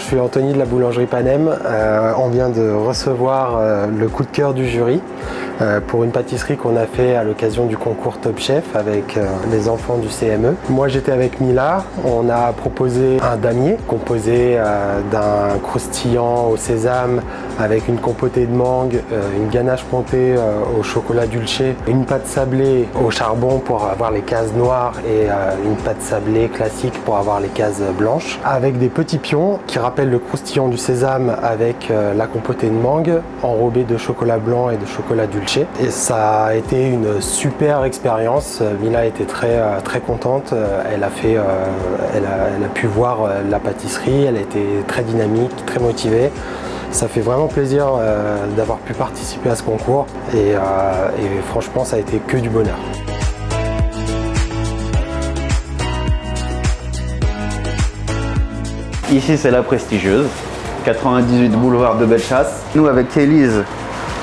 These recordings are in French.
suis Anthony de la boulangerie Panem. On vient de recevoir le coup de cœur du jury pour une pâtisserie qu'on a fait à l'occasion du concours Top Chef avec les enfants du CME. Moi j'étais avec Mila, on a proposé un damier composé d'un croustillant au sésame avec une compotée de mangue, une ganache montée au chocolat dulce, une pâte sablée au charbon pour avoir les cases noires et une pâte sablée classique pour avoir les cases blanches, avec des petits pions qui rappellent le croustillant du sésame avec la compotée de mangue enrobée de chocolat blanc et de chocolat dulce. Et ça a été une super expérience. Mila était très contente. Elle a pu voir la pâtisserie. Elle a été très dynamique, très motivée. Ça fait vraiment plaisir d'avoir pu participer à ce concours et franchement ça a été que du bonheur. Ici c'est la prestigieuse, 98 boulevard de Bellechasse. Nous avec Élise,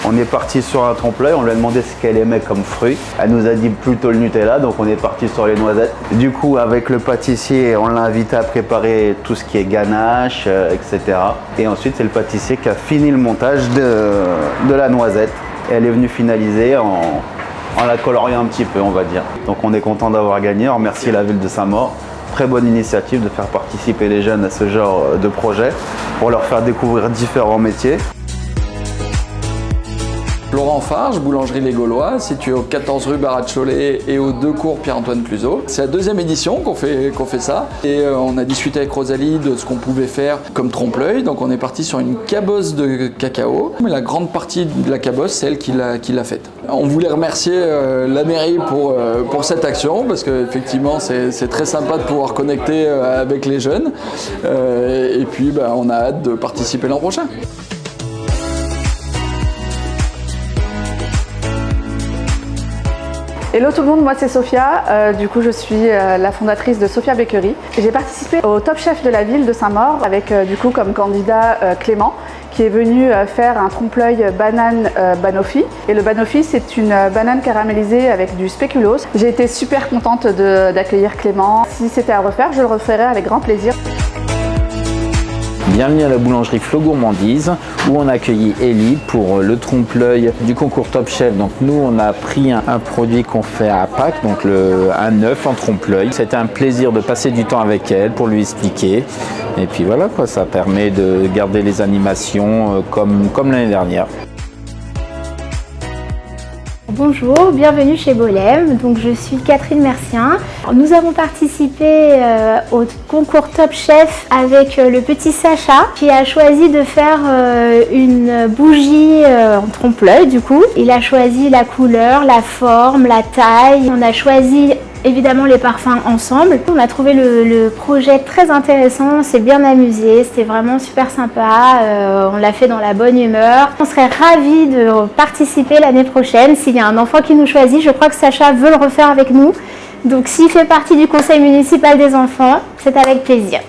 on est parti sur un trompe-l'œil, on lui a demandé ce qu'elle aimait comme fruit. Elle nous a dit plutôt le Nutella, donc on est parti sur les noisettes. Du coup, avec le pâtissier, on l'a invité à préparer tout ce qui est ganache, etc. Et ensuite, c'est le pâtissier qui a fini le montage de la noisette. Et elle est venue finaliser en la coloriant un petit peu, on va dire. Donc on est content d'avoir gagné, on remercie la ville de Saint-Maur. Très bonne initiative de faire participer les jeunes à ce genre de projet pour leur faire découvrir différents métiers. Laurent Farge, boulangerie Les Gaulois, située au 14 rue Barat de Cholet et aux 2 cours Pierre-Antoine Cluzot. C'est la 2e édition qu'on fait ça et on a discuté avec Rosalie de ce qu'on pouvait faire comme trompe-l'œil. Donc on est parti sur une cabosse de cacao, mais la grande partie de la cabosse, c'est elle qui l'a faite. On voulait remercier la mairie pour cette action parce qu'effectivement c'est très sympa de pouvoir connecter avec les jeunes et puis on a hâte de participer l'an prochain. Hello tout le monde, moi c'est Sophia, du coup je suis la fondatrice de Sophia Bakery. J'ai participé au Top Chef de la ville de Saint-Maur avec du coup comme candidat Clément qui est venu faire un trompe-l'œil banane banoffee. Et le banoffee c'est une banane caramélisée avec du spéculoos. J'ai été super contente d'accueillir Clément. Si c'était à refaire, je le referais avec grand plaisir. Bienvenue à la boulangerie Flo Gourmandise où on a accueilli Ellie pour le trompe-l'œil du concours Top Chef. Donc nous on a pris un produit qu'on fait à Pâques, donc un œuf en trompe-l'œil. C'était un plaisir de passer du temps avec elle pour lui expliquer. Et puis voilà quoi, ça permet de garder les animations comme l'année dernière. Bonjour, bienvenue chez Bolem. Donc je suis Catherine Mercien. Nous avons participé au concours Top Chef avec le petit Sacha qui a choisi de faire une bougie en trompe-l'œil du coup. Il a choisi la couleur, la forme, la taille. On a choisi évidemment les parfums ensemble. On a trouvé le projet très intéressant, on s'est bien amusé, c'était vraiment super sympa, on l'a fait dans la bonne humeur. On serait ravis de participer l'année prochaine. S'il y a un enfant qui nous choisit, je crois que Sacha veut le refaire avec nous. Donc s'il fait partie du conseil municipal des enfants, c'est avec plaisir.